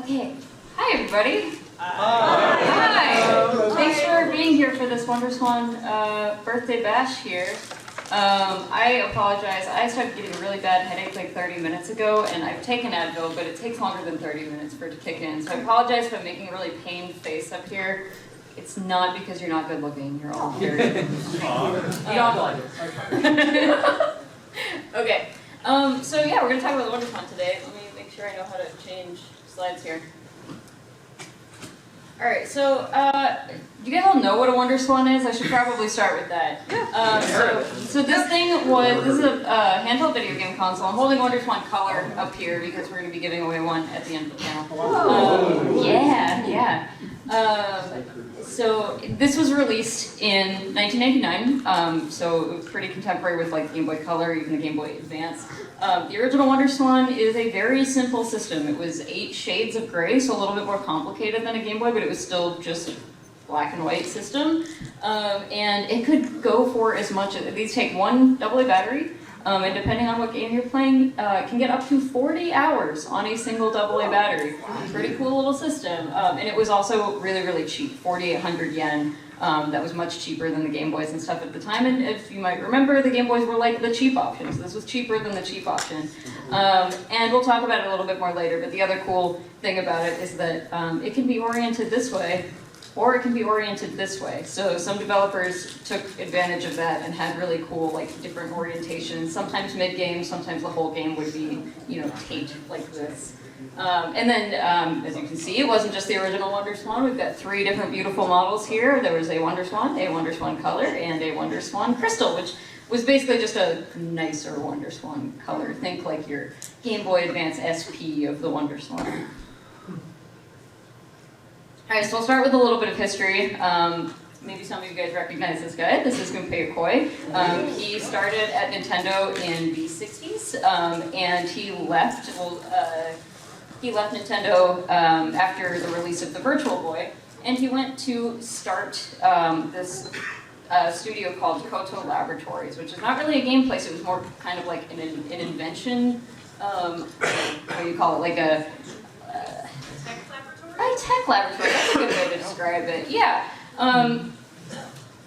Okay. Hi, everybody. Hi. Hi. Thanks for being here for this WonderSwan birthday bash here. I apologize. I started getting a really bad headache like 30 minutes ago, and I've taken Advil, but it takes longer than 30 minutes for it to kick in. So I apologize if I'm making a really pained face up here. It's not because you're not good looking. You're all very good. You don't like it. Okay. So yeah, we're going to talk about the WonderSwan today. Let me make sure I know how to change slides here. Alright, so you guys all know what a WonderSwan is? I should probably start with that. So this is a handheld video game console. I'm holding WonderSwan Color up here because we're going to be giving away one at the end of the panel. Yeah. So this was released in 1999, so it was pretty contemporary with like Game Boy Color, even the Game Boy Advance. The original WonderSwan is a very simple system. It was 8 shades of gray, so a little bit more complicated than a Game Boy, but it was still just black and white system. And it could go for as much as, these take one AA battery, and depending on what game you're playing, it can get up to 40 hours on a single AA battery. Pretty cool little system. And it was also really, really cheap, 4,800 yen. That was much cheaper than the Game Boys and stuff at the time, and if you might remember, the Game Boys were like the cheap option, so this was cheaper than the cheap option. And we'll talk about it a little bit more later, but the other cool thing about it is that it can be oriented this way, or it can be oriented this way. So some developers took advantage of that and had really cool, like, different orientations. Sometimes mid-game, sometimes the whole game would be, taped like this. And then, as you can see, it wasn't just the original WonderSwan. We've got 3 different beautiful models here. There was a WonderSwan Color, and a WonderSwan Crystal, which was basically just a nicer WonderSwan Color. Think like your Game Boy Advance SP of the WonderSwan. Alright, so I'll start with a little bit of history. Maybe some of you guys recognize this guy. This is Gunpei Yokoi. He started at Nintendo in the 60s, and he left Nintendo after the release of the Virtual Boy, and he went to start this studio called Koto Laboratories, which is not really a game place. It was more kind of like an invention, what do you call it, like a tech laboratory, that's a good way to describe it, yeah.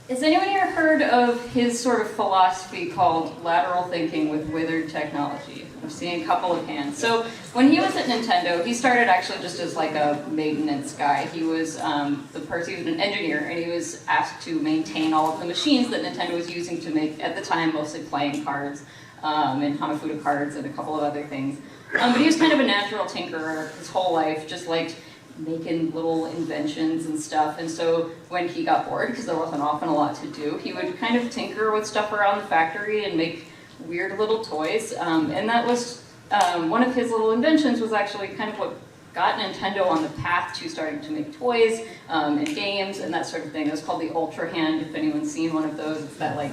Has anyone here heard of his sort of philosophy called lateral thinking with withered technology? I'm seeing a couple of hands. So when he was at Nintendo, he started actually just as like a maintenance guy. He was he was an engineer, and he was asked to maintain all of the machines that Nintendo was using to make, at the time, mostly playing cards, and Hanafuda cards and a couple of other things. But he was kind of a natural tinkerer his whole life, just liked making little inventions and stuff, and so when he got bored, because there wasn't often a lot to do, he would kind of tinker with stuff around the factory and make weird little toys, and that was one of his little inventions was actually kind of what got Nintendo on the path to starting to make toys and games and that sort of thing. It was called the Ultra Hand, if anyone's seen one of those. It's that like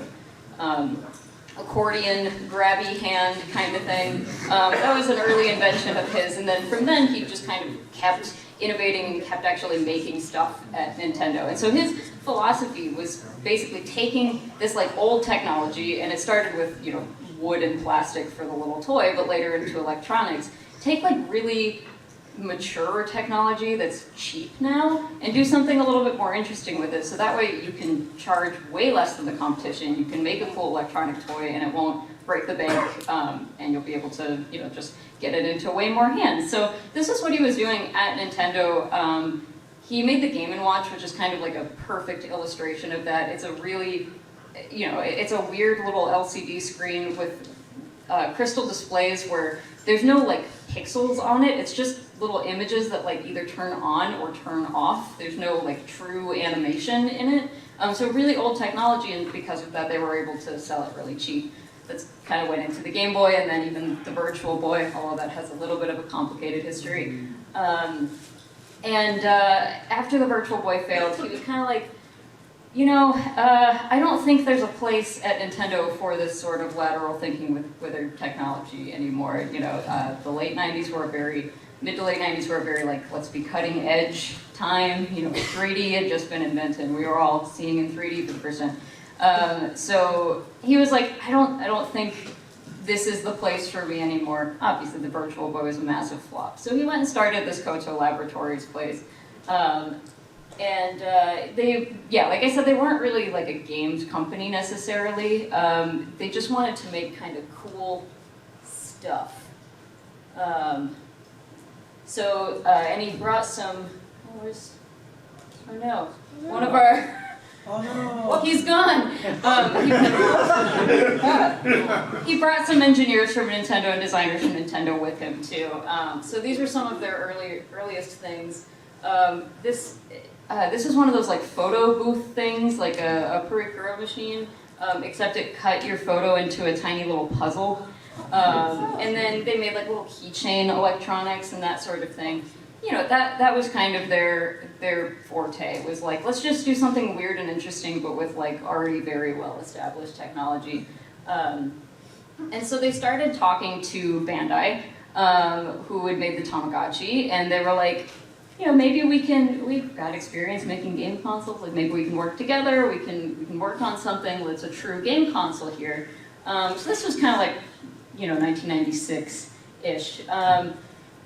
accordion, grabby hand kind of thing. That was an early invention of his, and then from then he just kind of kept innovating and kept actually making stuff at Nintendo. And so his philosophy was basically taking this like old technology, and it started with, wood and plastic for the little toy, but later into electronics, take like really mature technology that's cheap now and do something a little bit more interesting with it, so that way you can charge way less than the competition, you can make a cool electronic toy and it won't break the bank, and you'll be able to just get it into way more hands. So this is what he was doing at Nintendo. He made the Game & Watch, which is kind of like a perfect illustration of that. It's a really, it's a weird little LCD screen with crystal displays where there's no like pixels on it, it's just little images that like either turn on or turn off. There's no like true animation in it. So really old technology, and because of that they were able to sell it really cheap. That's kind of went into the Game Boy, and then even the Virtual Boy, although that has a little bit of a complicated history. After the Virtual Boy failed, he was kind of like, I don't think there's a place at Nintendo for this sort of lateral thinking with withered technology anymore. The late 90s were mid to late 90s were a very like, let's be cutting edge time. 3D had just been invented. We were all seeing in 3D for the first time. So he was like, I don't think this is the place for me anymore. Obviously, the Virtual Boy was a massive flop. So he went and started this Koto Laboratories place. Yeah, like I said, they weren't really like a games company necessarily. They just wanted to make kind of cool stuff. And he brought some, one of our, oh no. Well, he's gone. He brought some engineers from Nintendo and designers from Nintendo with him too. So these were some of their earliest things. This is one of those like photo booth things, like a Purikuro machine, except it cut your photo into a tiny little puzzle. And then they made like little keychain electronics and that sort of thing. You know, that was kind of their forte. It was like, let's just do something weird and interesting, but with like already very well established technology. And so they started talking to Bandai, who had made the Tamagotchi, and they were like, you know, maybe we've got experience making game consoles, like maybe we can work together, we can work on something that's a true game console here. So this was kind of like, you know, 1996-ish.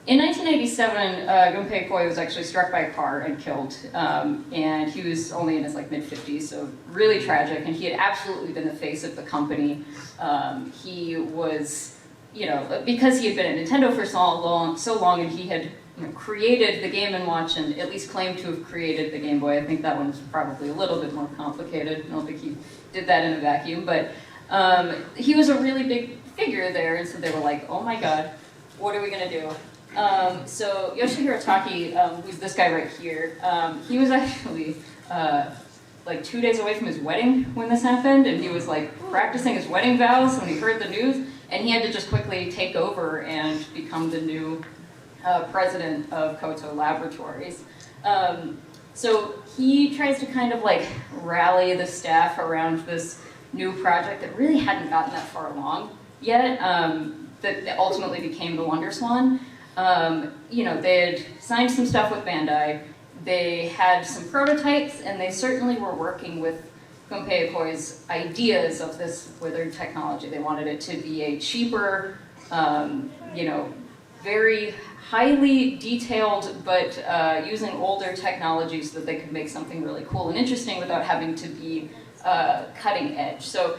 In 1987, Gunpei was actually struck by a car and killed, and he was only in his like mid-50s, so really tragic, and he had absolutely been the face of the company. He was, you know, because he had been at Nintendo for so long, and he had created the Game & Watch and at least claimed to have created the Game Boy. I think that one was probably a little bit more complicated. I don't think he did that in a vacuum, but he was a really big figure there, and so they were like, oh my god, what are we gonna do? So Yoshihiro Taki, who's this guy right here, he was actually like 2 days away from his wedding when this happened, and he was like practicing his wedding vows when he heard the news, and he had to just quickly take over and become the new president of Koto Laboratories. So he tries to kind of like rally the staff around this new project that really hadn't gotten that far along yet, that ultimately became the WonderSwan. You know, they had signed some stuff with Bandai, they had some prototypes, and they certainly were working with Gunpei Yokoi's ideas of this withered technology. They wanted it to be a cheaper, you know, very highly detailed, but using older technologies so that they could make something really cool and interesting without having to be cutting edge. So,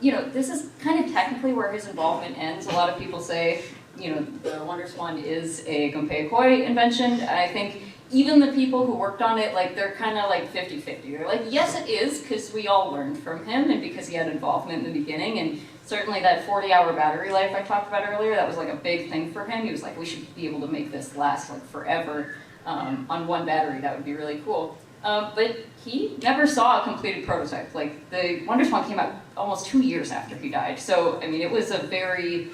you know, this is kind of technically where his involvement ends. A lot of people say, you know, the WonderSwan is a Gunpei Yokoi invention, and I think even the people who worked on it, like, they're kind of like 50-50. They're like, yes, it is, because we all learned from him, and because he had involvement in the beginning, and certainly that 40-hour battery life I talked about earlier, that was like a big thing for him. He was like, we should be able to make this last like forever on one battery. That would be really cool. But he never saw a completed prototype. Like, the WonderSwan came out almost 2 years after he died. So, I mean, it was a very,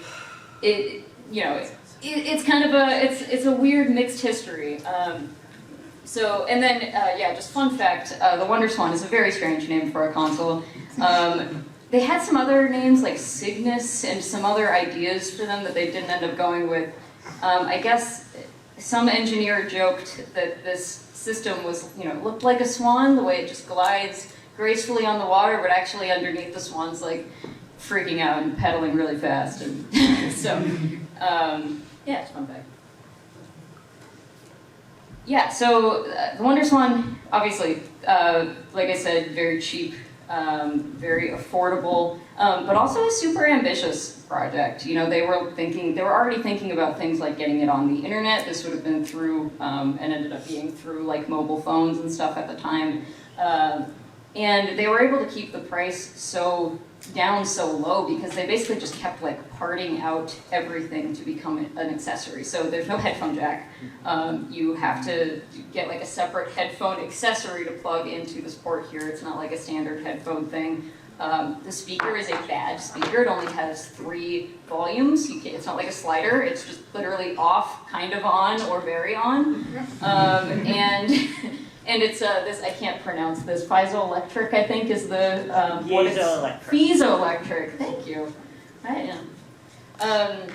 you know, it's kind of it's a weird mixed history. So, and then, yeah, just fun fact, the WonderSwan is a very strange name for a console. They had some other names like Cygnus and some other ideas for them that they didn't end up going with. I guess some engineer joked that this system was, you know, looked like a swan, the way it just glides gracefully on the water, but actually underneath the swan's like freaking out and pedaling really fast. And so, yeah, it's fun fact. Yeah, so the WonderSwan, obviously, like I said, very cheap, very affordable, but also a super ambitious project. You know, they were already thinking about things like getting it on the internet. This would have been through, and ended up being through like mobile phones and stuff at the time. And they were able to keep the price down so low because they basically just kept like parting out everything to become an accessory. So there's no headphone jack. You have to get like a separate headphone accessory to plug into this port here. It's not like a standard headphone thing. The speaker is a badge speaker. It only has 3 volumes. It's not like a slider. It's just literally off, kind of on, or very on. And it's this, I can't pronounce this, piezoelectric, I think is the... Piezoelectric. Piezoelectric, thank you. I am.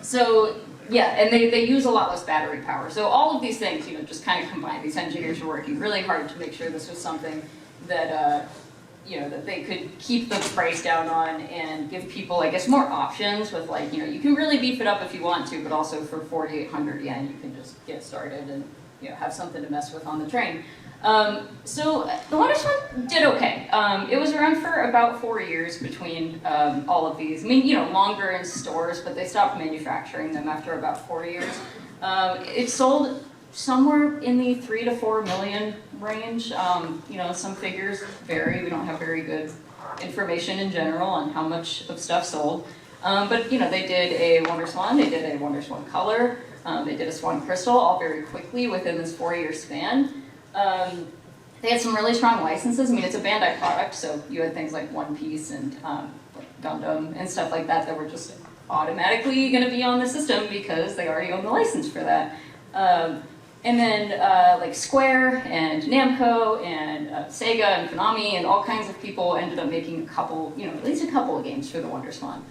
So, yeah, and they use a lot less battery power. So all of these things, you know, just kind of combine. These engineers were working really hard to make sure this was something that, that they could keep the price down on and give people, I guess, more options with like, you can really beef it up if you want to, but also for 4,800 yen, you can just get started and, have something to mess with on the train. So the WonderSwan did okay. It was around for about 4 years between all of these. I mean, longer in stores, but they stopped manufacturing them after about 4 years. It sold somewhere in the 3 to 4 million range. Some figures vary. We don't have very good information in general on how much of stuff sold. But they did a WonderSwan, they did a WonderSwan Color, they did a Swan Crystal, all very quickly within this 4-year span. They had some really strong licenses. I mean, it's a Bandai product, so you had things like One Piece and like Gundam and stuff like that that were just automatically going to be on the system because they already own the license for that. And then like Square and Namco and Sega and Konami and all kinds of people ended up making a couple, at least a couple of games for the WonderSwan.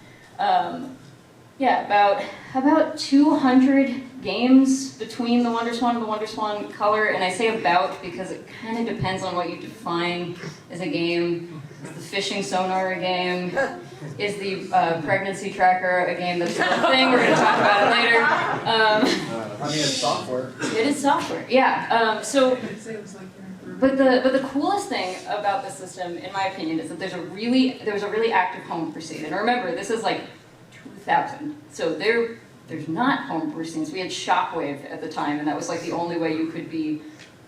About 200 games between the WonderSwan and the WonderSwan Color, and I say about because it kind of depends on what you define as a game. Is the fishing sonar a game? Is the pregnancy tracker a game that's a real thing? We're going to talk about it later. It's software. It is software, yeah. But the coolest thing about the system, in my opinion, is that there was a really active homebrew scene. And remember, this is like 2000, so there's not homebrew scenes. We had Shockwave at the time, and that was like the only way you could be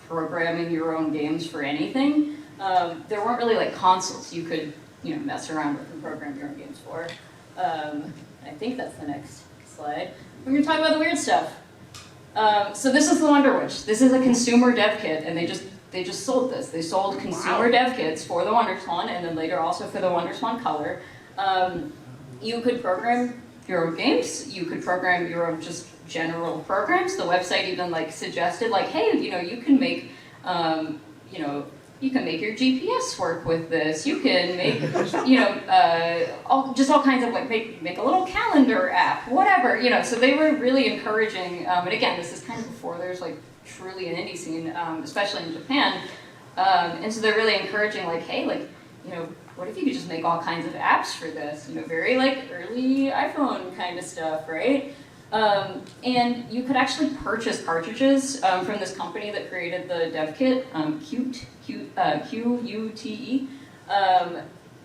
programming your own games for anything. There weren't really like consoles you could mess around with and program your own games for. I think that's the next slide. We're going to talk about the weird stuff. So this is the WonderWitch. This is a consumer dev kit, and they just sold this. They sold consumer dev kits for the WonderSwan, and then later also for the WonderSwan Color. You could program your own games. You could program your own just general programs. The website even like suggested like, hey, you can make, you can make your GPS work with this. You can make, all kinds of like make a little calendar app, whatever. So they were really encouraging. And again, this is kind of before there's like truly an indie scene, especially in Japan. And so they're really encouraging like, hey, like, what if you could just make all kinds of apps for this? Very like early iPhone kind of stuff, right? And you could actually purchase cartridges from this company that created the dev kit, QUTE.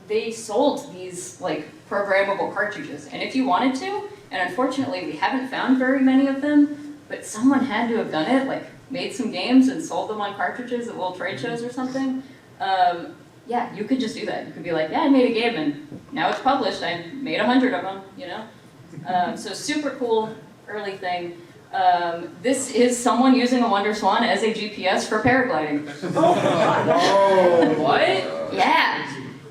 They sold these like programmable cartridges, and if you wanted to, and unfortunately we haven't found very many of them, but someone had to have done it, like made some games and sold them on cartridges at little trade shows or something. Yeah, you could just do that. You could be like, yeah, I made a game and now it's published. I made 100 of them, So super cool early thing. This is someone using a WonderSwan as a GPS for paragliding. Oh, what?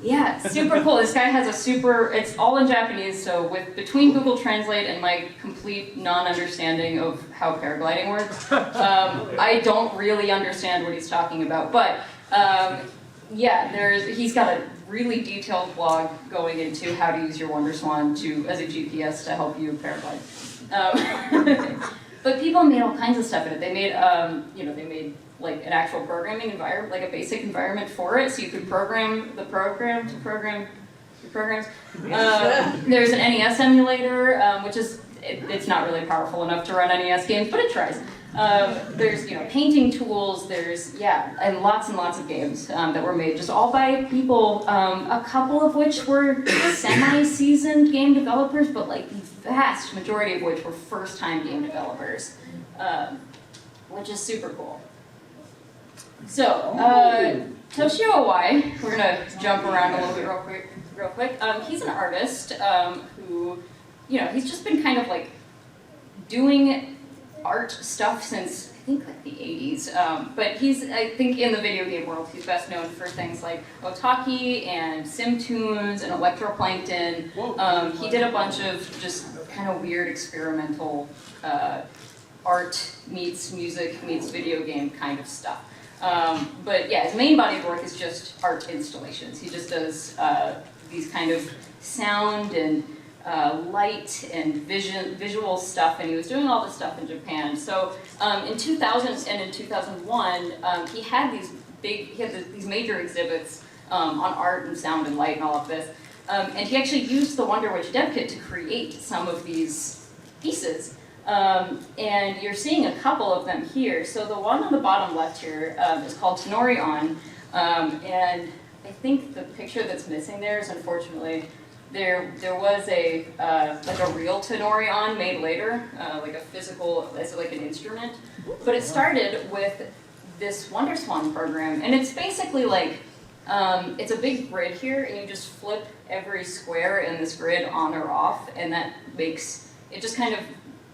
Yeah, super cool. This guy has it's all in Japanese, so between Google Translate and my complete non-understanding of how paragliding works, I don't really understand what he's talking about, but he's got a really detailed blog going into how to use your WonderSwan as a GPS to help you paraglide. But people made all kinds of stuff in it. They made, they made like an actual programming environment, like a basic environment for it, so you could program the program to program the programs. There's an NES emulator, which is it's not really powerful enough to run NES games, but it tries. There's painting tools, and lots of games that were made just all by people, a couple of which were semi-seasoned game developers, but like the vast majority of which were first-time game developers, which is super cool. So, Toshio Awai, we're gonna jump around a little bit real quick. He's an artist who, he's just been kind of like doing art stuff since I think like the 80s, but I think in the video game world, he's best known for things like Otaki and SimTunes and Electroplankton. He did a bunch of just kind of weird experimental art meets music meets video game kind of stuff. But yeah, his main body of work is just art installations. He just does these kind of sound and light and visual stuff, and he was doing all this stuff in Japan. So in 2000 and in 2001, he had these major exhibits on art and sound and light and all of this. And he actually used the WonderWitch dev kit to create some of these pieces. And you're seeing a couple of them here. So the one on the bottom left here is called Tenori On. And I think the picture that's missing there is, unfortunately, there was a like a real Tenori On made later, like a physical, as like an instrument. But it started with this WonderSwan program, and it's basically like, it's a big grid here, and you just flip every square in this grid on or off, and that makes, it just kind of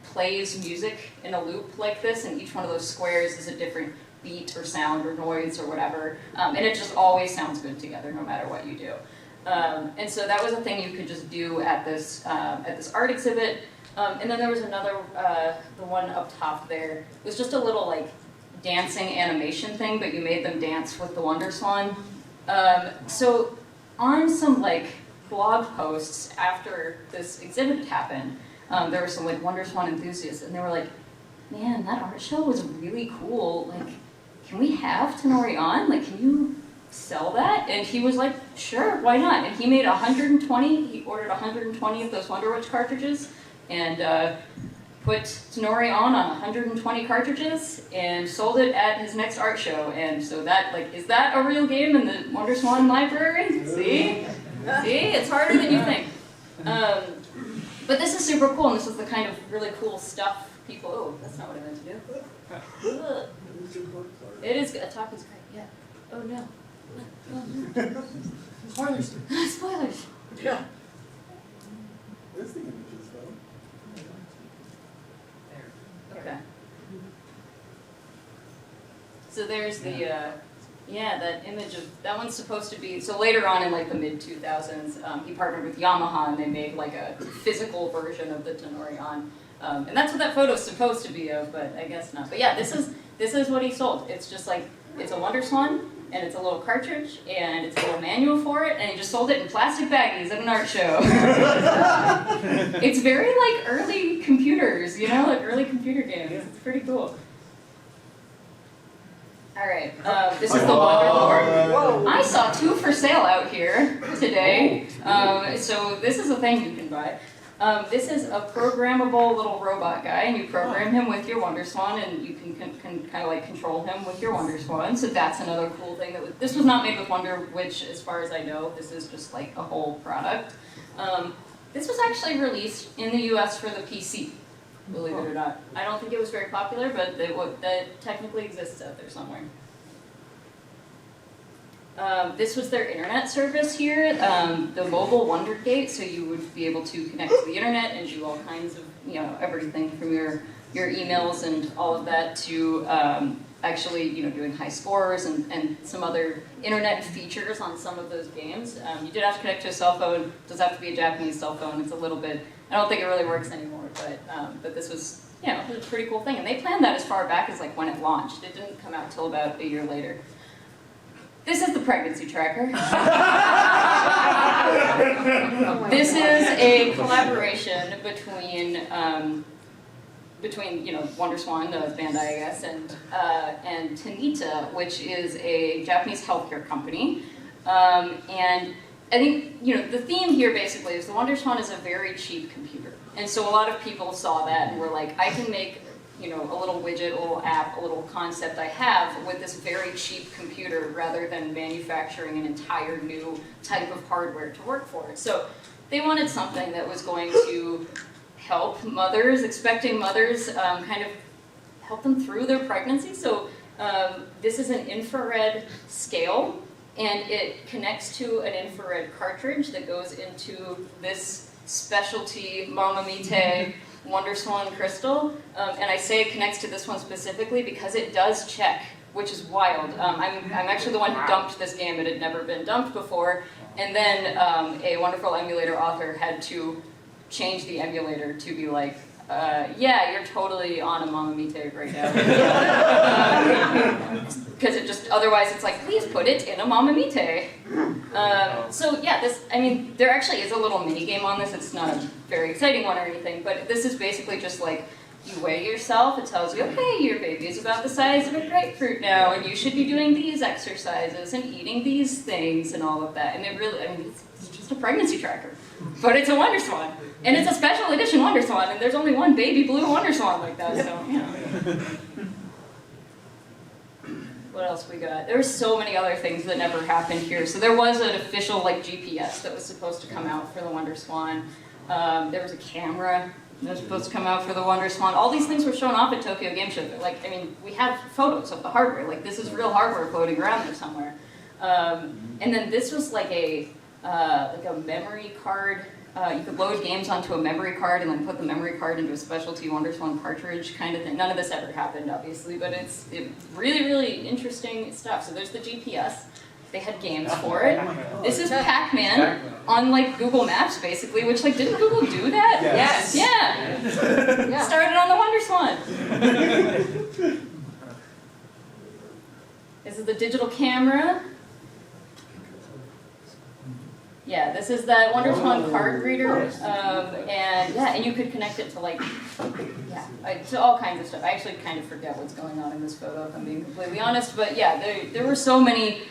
plays music in a loop like this, and each one of those squares is a different beat or sound or noise or whatever, and it just always sounds good together no matter what you do. And so that was a thing you could just do at this art exhibit. And then there was another, the one up top there. It was just a little like dancing animation thing, but you made them dance with the WonderSwan. So on some like blog posts after this exhibit happened, there were some like WonderSwan enthusiasts, and they were like, "Man, that art show was really cool. Like, can we have Tenori On? Like, can you sell that?" And he was like, "Sure, why not?" And he made 120. He ordered 120 of those WonderWitch cartridges, and put Tenori On 120 cartridges and sold it at his next art show. And so that, like, is that a real game in the WonderSwan library? See? See? It's harder than you think. But this is super cool, and this is the kind of really cool stuff people, oh, that's not what I meant to do. It is, a talk is great, yeah. Oh no. Oh, no. Spoilers. Spoilers. Yeah. There's the images though. Okay. So there's the, yeah, that image of, that one's supposed to be, so later on in like the mid-2000s, he partnered with Yamaha and they made like a physical version of the Tenori On. And that's what that photo's supposed to be of, but I guess not. But yeah, this is what he sold. It's just like, it's a WonderSwan, and it's a little cartridge, and it's a little manual for it, and he just sold it in plastic baggies at an art show. It's very like early computers, you know, like early computer games. It's pretty cool. All right, this is the WonderLord. I saw 2 for sale out here today. So this is a thing you can buy. This is a programmable little robot guy, and you program him with your WonderSwan, and you can kind of like control him with your WonderSwan. So that's another cool thing. This was not made with WonderWitch, as far as I know. This is just like a whole product. This was actually released in the US for the PC, believe it or not. I don't think it was very popular, but that technically exists out there somewhere. This was their internet service here, the mobile WonderGate, so you would be able to connect to the internet and do all kinds of, you know, everything from your emails and all of that to actually, you know, doing high scores and some other internet features on some of those games. You did have to connect to a cell phone. It does have to be a Japanese cell phone. It's a little bit, I don't think it really works anymore, but this was, you know, it was a pretty cool thing. And they planned that as far back as like when it launched. It didn't come out until about a year later. This is the pregnancy tracker. This is a collaboration between you know, WonderSwan, Bandai, I guess, and Tanita, which is a Japanese healthcare company. And I think, you know, the theme here basically is the WonderSwan is a very cheap computer. And so a lot of people saw that and were like, I can make, you know, a little widget, a little app, a little concept I have with this very cheap computer rather than manufacturing an entire new type of hardware to work for it. So they wanted something that was going to help mothers, expecting mothers, kind of help them through their pregnancy. So this is an infrared scale, and it connects to an infrared cartridge that goes into this specialty Mamamite WonderSwan crystal, and I say it connects to this one specifically because it does check, which is wild. I'm actually the one who dumped this game. It had never been dumped before, and then a wonderful emulator author had to change the emulator to be like, yeah, you're totally on a Mamamite right now. Because it just, otherwise it's like, please put it in a Mamamite. So yeah, this, I mean, there actually is a little mini game on this. It's not a very exciting one or anything, but this is basically just like, You weigh yourself, it tells you, okay, your baby is about the size of a grapefruit now, and you should be doing these exercises and eating these things and all of that. And it really, I mean, it's just a pregnancy tracker. But it's a WonderSwan. And it's a special edition WonderSwan, and there's only one baby blue WonderSwan like that, so, you know. What else we got? There were so many other things that never happened here. So there was an official like GPS that was supposed to come out for the WonderSwan. There was a camera that was supposed to come out for the WonderSwan. All these things were shown off at Tokyo Game Show. Like, I mean, we have photos of the hardware. Like, this is real hardware floating around there somewhere. And then this was like a memory card. You could load games onto a memory card and then put the memory card into a specialty WonderSwan cartridge kind of thing. None of this ever happened, obviously, but it's really, really interesting stuff. So there's the GPS. They had games for it. This is Pac-Man on like Google Maps, basically, which like, didn't Google do that? Yes. Yeah. Yeah. Started on the WonderSwan. This is the digital camera. Yeah, this is the WonderSwan card reader, and you could connect it to like, to all kinds of stuff. I actually kind of forget what's going on in this photo, if I'm being completely honest, but yeah, there were so many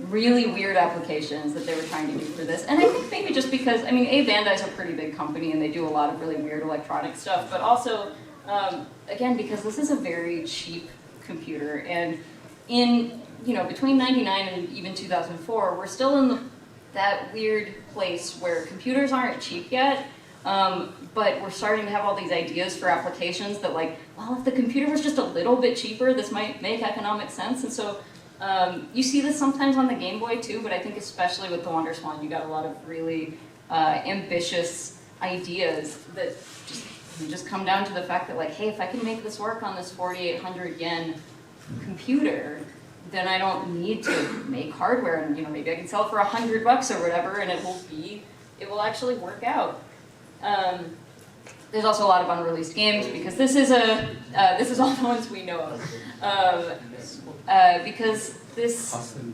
really weird applications that they were trying to do for this, and I think maybe just because, I mean, Bandai's a pretty big company and they do a lot of really weird electronic stuff, but also, again, because this is a very cheap computer, and in, between 99 and even 2004, we're still in that weird place where computers aren't cheap yet, but we're starting to have all these ideas for applications that like, well, if the computer was just a little bit cheaper, this might make economic sense. And so you see this sometimes on the Game Boy too, but I think especially with the WonderSwan, you got a lot of really ambitious ideas that just come down to the fact that like, hey, if I can make this work on this 4,800 yen computer, then I don't need to make hardware, and maybe I can sell it for $100 or whatever, and it will actually work out. There's also a lot of unreleased games because this is all the ones we know of. Because this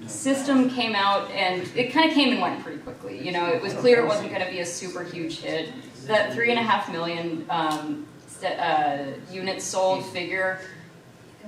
system came out and it kind of came and went pretty quickly. It was clear it wasn't going to be a super huge hit. That 3.5 million units sold figure.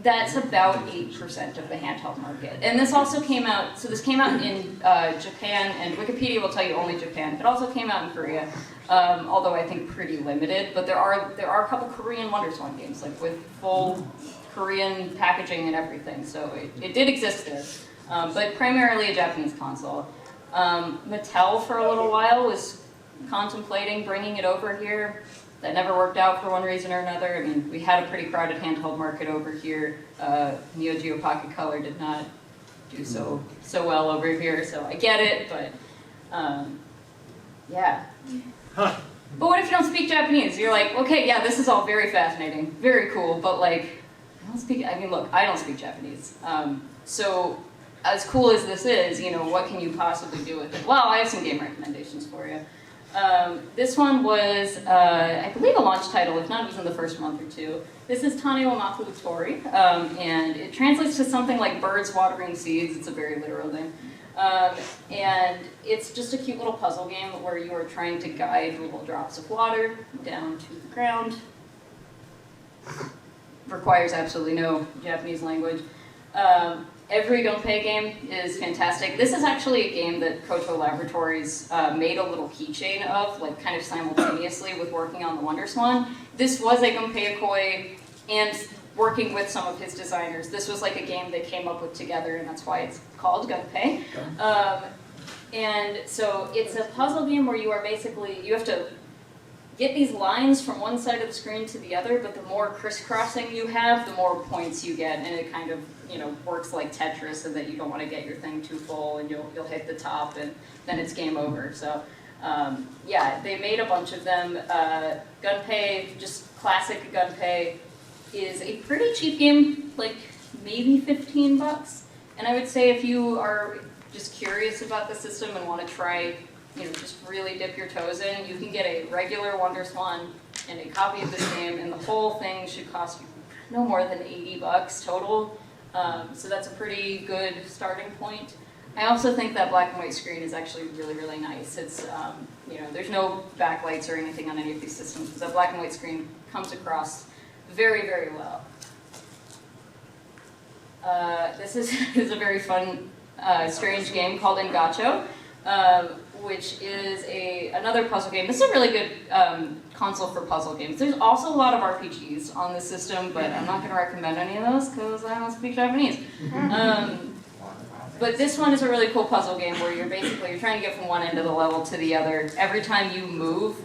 That's about 8% of the handheld market. And this also came out, so this came out in Japan, and Wikipedia will tell you only Japan. It also came out in Korea, although I think pretty limited. But there are a couple Korean WonderSwan games, like with full Korean packaging and everything. So it did exist there, but primarily a Japanese console. Mattel for a little while was contemplating bringing it over here. That never worked out for one reason or another. I mean, we had a pretty crowded handheld market over here. Neo Geo Pocket Color did not do so well over here, so I get it, but yeah. But what if you don't speak Japanese? You're like, okay, yeah, this is all very fascinating, very cool, but like, I don't speak Japanese. So as cool as this is, what can you possibly do with it? Well, I have some game recommendations for you. This one was, I believe, a launch title, if not, it was in the first month or two. This is Tane wo Maku Tori, and it translates to something like birds watering seeds. It's a very literal thing. And it's just a cute little puzzle game where you are trying to guide little drops of water down to the ground. Requires absolutely no Japanese language. Every Gunpei game is fantastic. This is actually a game that Koto Laboratories made a little keychain of, like kind of simultaneously with working on the WonderSwan. This was a Gunpei Yokoi, and working with some of his designers. This was like a game they came up with together, and that's why it's called Gunpei. And so it's a puzzle game where you have to get these lines from one side of the screen to the other, but the more crisscrossing you have, the more points you get, and it kind of works like Tetris, and that you don't want to get your thing too full, and you'll hit the top, and then it's game over. So yeah, they made a bunch of them. Gunpei, just classic Gunpei, is a pretty cheap game, like maybe $15. And I would say if you are just curious about the system and want to try, just really dip your toes in, you can get a regular WonderSwan and a copy of this game, and the whole thing should cost you no more than $80 total. So that's a pretty good starting point. I also think that black and white screen is actually really, really nice. It's, there's no backlights or anything on any of these systems, because that black and white screen comes across very, very well. This is a very fun, strange game called Engacho, which is another puzzle game. This is a really good console for puzzle games. There's also a lot of RPGs on the system, but I'm not going to recommend any of those because I don't speak Japanese. But this one is a really cool puzzle game where you're trying to get from one end of the level to the other. Every time you move,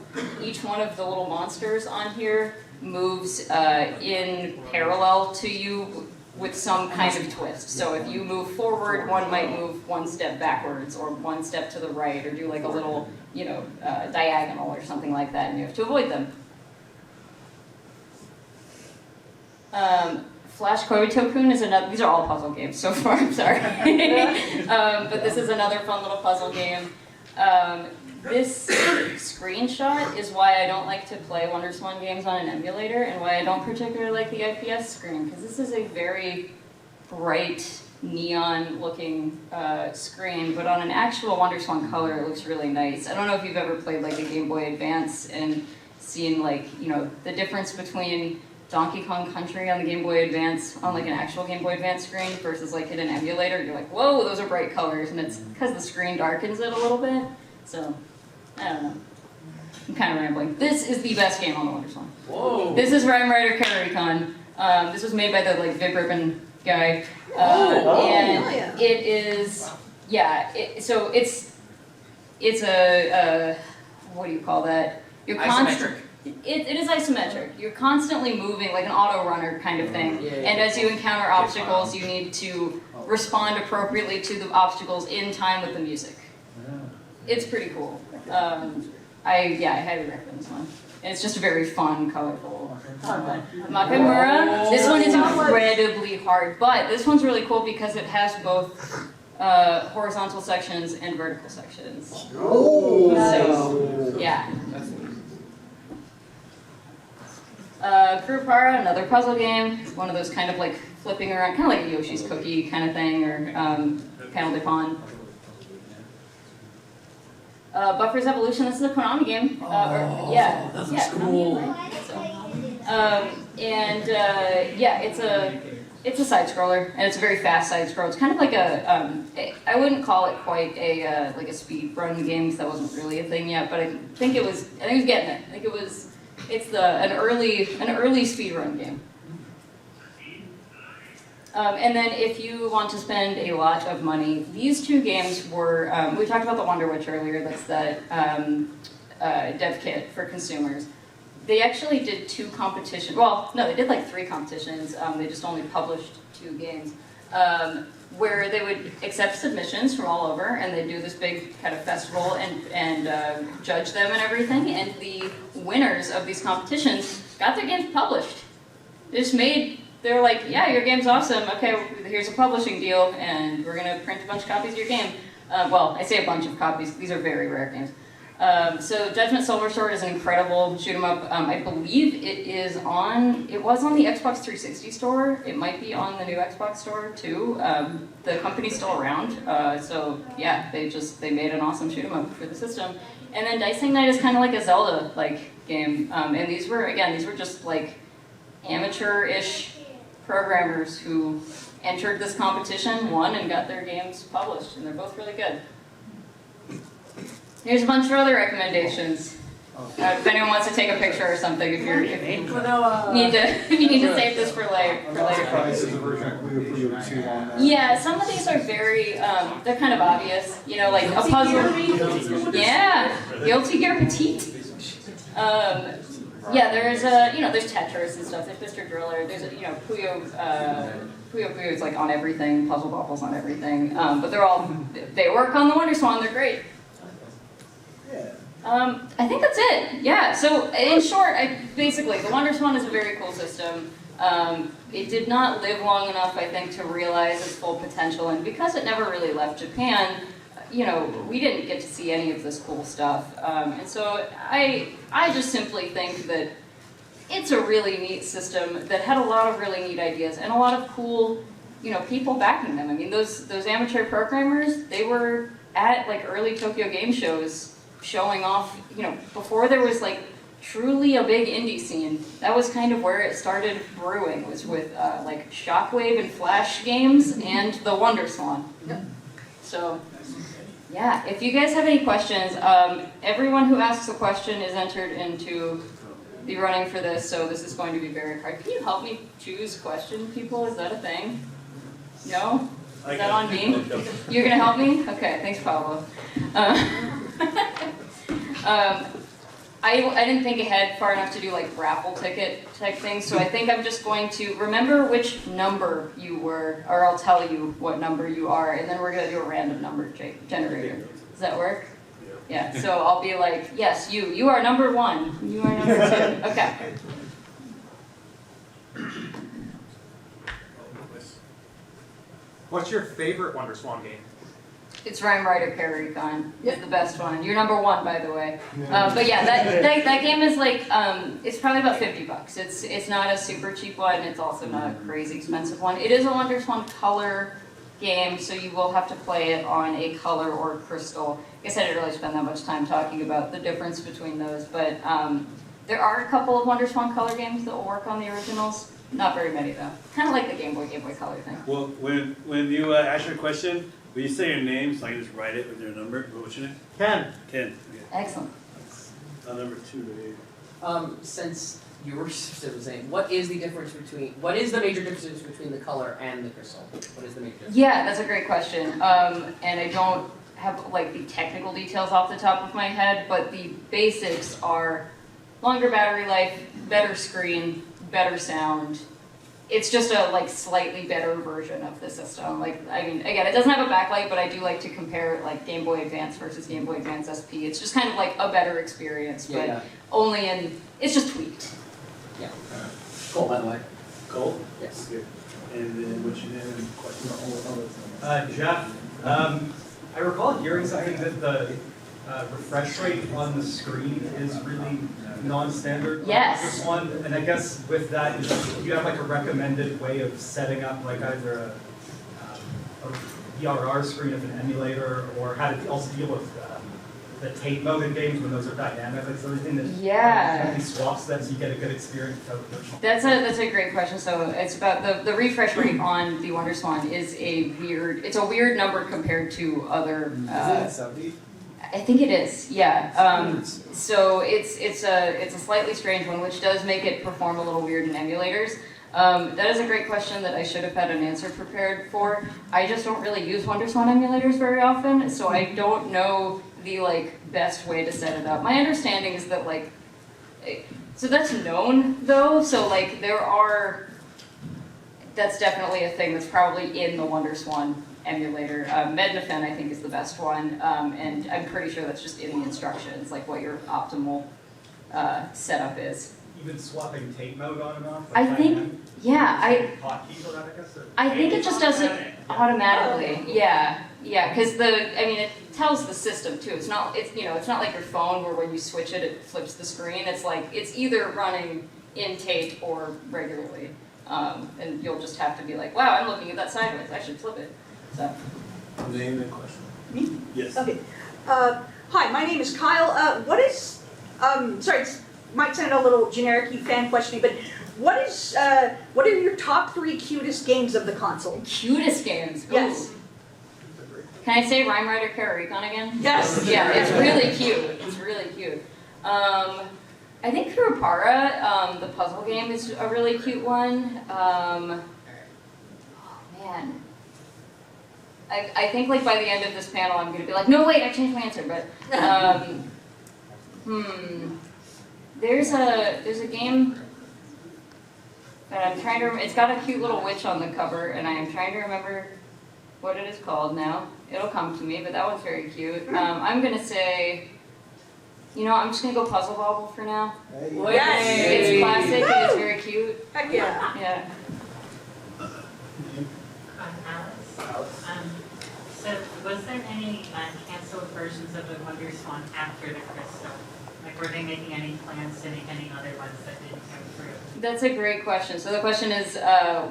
each one of the little monsters on here moves in parallel to you with some kind of twist. So if you move forward, one might move one step backwards or one step to the right or do like a little, diagonal or something like that, and you have to avoid them. Flash Koto-kun is another, these are all puzzle games so far, I'm sorry. But this is another fun little puzzle game. This screenshot is why I don't like to play WonderSwan games on an emulator and why I don't particularly like the IPS screen, because this is a very bright, neon-looking screen, but on an actual WonderSwan color, it looks really nice. I don't know if you've ever played like a Game Boy Advance and seen the difference between Donkey Kong Country on the Game Boy Advance on like an actual Game Boy Advance screen versus like in an emulator. You're like, whoa, those are bright colors, and it's because the screen darkens it a little bit. So, I don't know. I'm kind of rambling. This is the best game on the WonderSwan. Whoa! This is Rhyme Rider Carry-Con. This was made by the Vib Ribbon guy, and it is, so it's a what do you call that? Isometric. It is isometric. You're constantly moving like an auto runner kind of thing, and as you encounter obstacles, you need to respond appropriately to the obstacles in time with the music. It's pretty cool. I highly recommend this one. And it's just very fun, colorful. Makamura. This one is incredibly hard, but this one's really cool because it has both horizontal sections and vertical sections. So, yeah. Kurupara, another puzzle game. It's one of those kind of like flipping around, kind of like a Yoshi's Cookie kind of thing, or Panel de Pon. Buffer's Evolution, this is a Konami game. That looks cool. It's a side scroller, and it's a very fast side scroll. It's kind of like I wouldn't call it quite like a speed run game, because that wasn't really a thing yet, but I think it was getting it. It's an early speed run game. And then if you want to spend a lot of money, these two games were, we talked about the WonderWitch earlier, that's that dev kit for consumers. They actually did 2 competitions, well, no, they did like 3 competitions, they just only published 2 games, where they would accept submissions from all over, and they'd do this big kind of festival and judge them and everything, and the winners of these competitions got their games published. They're like, yeah, your game's awesome. Okay, here's a publishing deal, and we're going to print a bunch of copies of your game. Well, I say a bunch of copies. These are very rare games. So Judgment Silver Sword is an incredible shoot 'em up. I believe it was on the Xbox 360 store. It might be on the new Xbox store too. The company's still around. So yeah, they made an awesome shoot 'em up for the system. And then Dicing Night is kind of like a Zelda-like game. And these were just like amateur-ish programmers who entered this competition, won, and got their games published, and they're both really good. Here's a bunch of other recommendations. If anyone wants to take a picture or something, if you need to save this for later. Yeah, some of these are very, they're kind of obvious. Like a puzzle. Yeah, Guilty Gear Petite. Yeah, there's there's Tetris and stuff. There's Mr. Driller. There's Puyo Puyo is like on everything. Puzzle Bopple's on everything. But they work on the WonderSwan. They're great. I think that's it. Yeah. So in short, basically the WonderSwan is a very cool system. It did not live long enough, I think, to realize its full potential, and because it never really left Japan, we didn't get to see any of this cool stuff. And so I just simply think that it's a really neat system that had a lot of really neat ideas and a lot of cool, people backing them. I mean, those amateur programmers, they were at like early Tokyo game shows showing off, before there was like truly a big indie scene. That was kind of where it started brewing, was with like Shockwave and Flash games and the WonderSwan. So, yeah, if you guys have any questions, everyone who asks a question is entered into the running for this, so this is going to be very hard. Can you help me choose question, people? Is that a thing? No? Is that on me? You're gonna help me? Okay, thanks, Pablo. I didn't think ahead far enough to do like raffle ticket type things, so I think I'm just going to remember which number you were, or I'll tell you what number you are, and then we're gonna do a random number generator. Does that work? Yeah, so I'll be like, yes, you are number 1, you are number 2. Okay. What's your favorite WonderSwan game? It's Rhyme Rider Recon. It's the best one. You're number 1, by the way. But yeah, that game is like, it's probably about $50. It's not a super cheap one. It's also not a crazy expensive one. It is a WonderSwan color game, so you will have to play it on a color or crystal. I guess I didn't really spend that much time talking about the difference between those, but there are a couple of WonderSwan color games that will work on the originals. Not very many though. Kind of like the Game Boy Color thing. Well, when you ask your question, will you say your name so I can just write it with your number? What's your name? Ken. Ken. Okay. Excellent. Number 2 today. Since you were saying, what is the major difference between the color and the crystal? What is the major difference? Yeah, that's a great question. And I don't have like the technical details off the top of my head, but the basics are longer battery life, better screen, better sound. It's just a like slightly better version of the system. Like, I mean, again, it doesn't have a backlight, but I do like to compare like Game Boy Advance versus Game Boy Advance SP. It's just kind of like a better experience, but only in, it's just tweaked. Yeah. Cool, by the way. Cole? Yes. Good. And then what's your name and question? Jeff, I recall hearing something that the refresh rate on the screen is really non-standard. Yes. This one, and I guess with that, do you have like a recommended way of setting up like either a VRR screen of an emulator, or how to also deal with the tape mode in games when those are dynamic? Like, is there anything that swaps that so you get a good experience? That's a great question. So it's about the refresh rate on the WonderSwan is a weird number compared to other. Isn't it 70? I think it is, yeah. So it's a slightly strange one, which does make it perform a little weird in emulators. That is a great question that I should have had an answer prepared for. I just don't really use WonderSwan emulators very often, so I don't know the like best way to set it up. My understanding is that like, so that's known though. So like that's definitely a thing that's probably in the WonderSwan emulator. Mednafen, I think, is the best one, and I'm pretty sure that's just in the instructions, like what your optimal setup is. Even swapping tape mode on and off? I think, yeah, hotkeys or that, I guess? I think it just does it automatically. Yeah, because it tells the system too. It's not like your phone where when you switch it, it flips the screen. It's like, it's either running in tape or regularly. And you'll just have to be like, wow, I'm looking at that sideways. I should flip it. So. Name and question. Me? Yes. Okay. Hi, my name is Kyle. What is, sorry, it might sound a little generic fan questioning, but what are your top 3 cutest games of the console? Cutest games? Ooh. Yes. Can I say Rhyme Rider Recon again? Yes. Yeah, it's really cute. It's really cute. I think Kurapara, the puzzle game, is a really cute one. Oh, man. I think like by the end of this panel I'm going to be like, no wait, I changed my answer, but there's a game that I'm trying to remember. It's got a cute little witch on the cover, and I am trying to remember what it is called now. It'll come to me, but that one's very cute. I'm going to say, I'm just going to go Puzzle Bobble for now. Hey. Yes. It's classic and it's very cute. Heck yeah. Yeah. So was there any canceled versions of the WonderSwan after the Crystal? Like, were they making any plans to make any other ones that didn't come through? That's a great question. So the question is,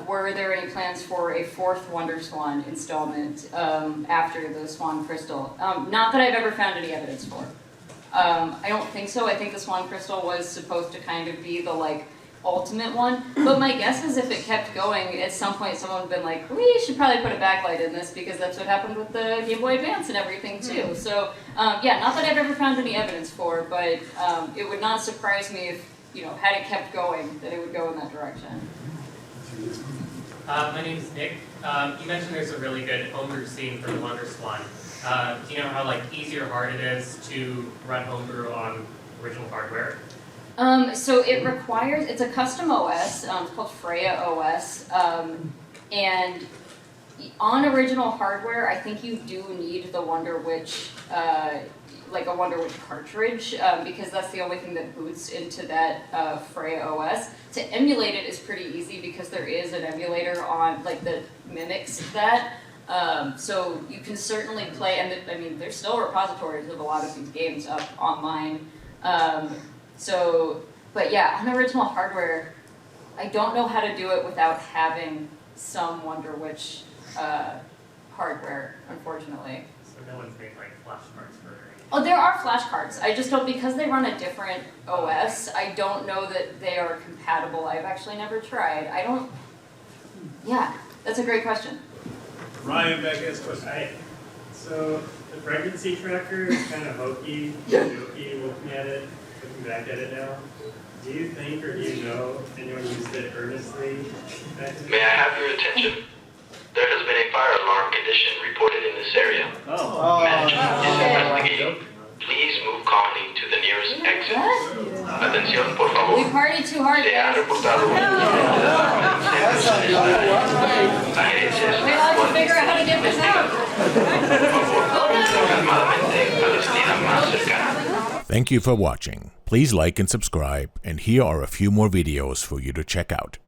were there any plans for a 4th WonderSwan installment after the Swan Crystal? Not that I've ever found any evidence for. I don't think so. I think the Swan Crystal was supposed to kind of be the like ultimate one. But my guess is if it kept going, at some point someone would have been like, we should probably put a backlight in this because that's what happened with the Game Boy Advance and everything too. So yeah, not that I've ever found any evidence for, but it would not surprise me if, you know, had it kept going, that it would go in that direction. My name is Nick. You mentioned there's a really good homebrew scene for the WonderSwan. Do you know how like easy or hard it is to run homebrew on original hardware? So it requires, it's a custom OS, it's called Freya OS, and on original hardware, I think you do need the WonderWitch, like a WonderWitch cartridge, because that's the only thing that boots into that Freya OS. To emulate it is pretty easy because there is an emulator on, like, that mimics that. So you can certainly play, and I mean, there's still repositories of a lot of these games up online. But yeah, on original hardware, I don't know how to do it without having some WonderWitch hardware, unfortunately. So no one's made like flashcards for it. Oh, there are flashcards. I just don't, because they run a different OS, I don't know that they are compatible. I've actually never tried. Yeah, that's a great question. Ryan back has a question. Hi. So the pregnancy tracker is kind of hokey, jokey looking at it, looking back at it now. Do you think or do you know anyone used it earnestly back in the May I have your attention? There has been a fire alarm condition reported in this area. Oh. Management is investigating. Please move calmly to the nearest exit. Atención, por favor. We partied too hard, Se ha guys. reportado un incidente de apago de incendios en esta área. La gerencia We all have to figure out how to get this out. Por favor, calmadamente a la esquina más cercana. Thank you for watching. Please like and subscribe, and here are a few more videos for you to check out.